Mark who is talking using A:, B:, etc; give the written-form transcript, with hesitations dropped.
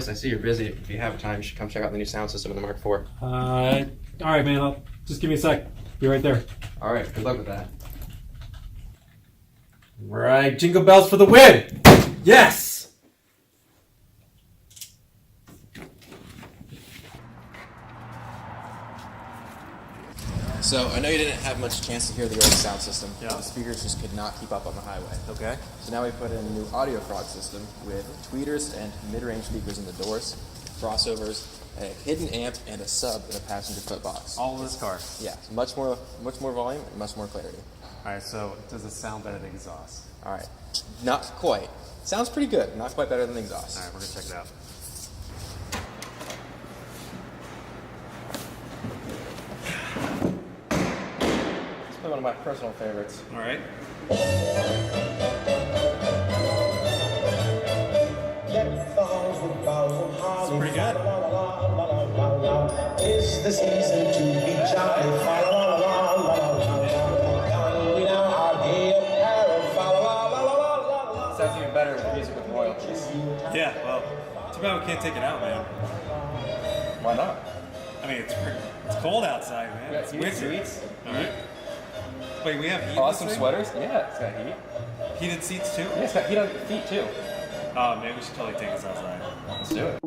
A: Chris, I see you're busy. If you have time, you should come check out the new sound system in the Mark IV.
B: Alright, man. Just give me a sec. Be right there.
A: Alright, good luck with that.
B: Right, jingle bells for the win! Yes!
A: So, I know you didn't have much chance to hear the old sound system. Yeah. The speakers just could not keep up on the highway.
B: Okay.
A: So now we put in a new audio frog system with tweeters and mid-range speakers in the doors, crossovers, a hidden amp, and a sub in a passenger footbox.
B: All in this car?
A: Yeah, much more volume and much more clarity.
B: Alright, so does it sound better than exhaust?
A: Alright, not quite. Sounds pretty good, not quite better than exhaust.
B: Alright, we're gonna check it out.
A: It's probably one of my personal favorites.
B: Alright. It's pretty good.
C: It's the season to be jolly.
A: Sounds even better with music with royalties.
B: Yeah, well, too bad we can't take it out, man.
A: Why not?
B: I mean, it's cold outside, man.
A: It's
B: winter.
A: seats.
B: Alright. Wait, we have heat?
A: Awesome
B: in this thing?
A: sweaters. Yeah, it's got heat.
B: Heated seats too?
A: Yeah, it's got heat on your feet too.
B: Maybe we should totally take this outside.
A: Let's do it.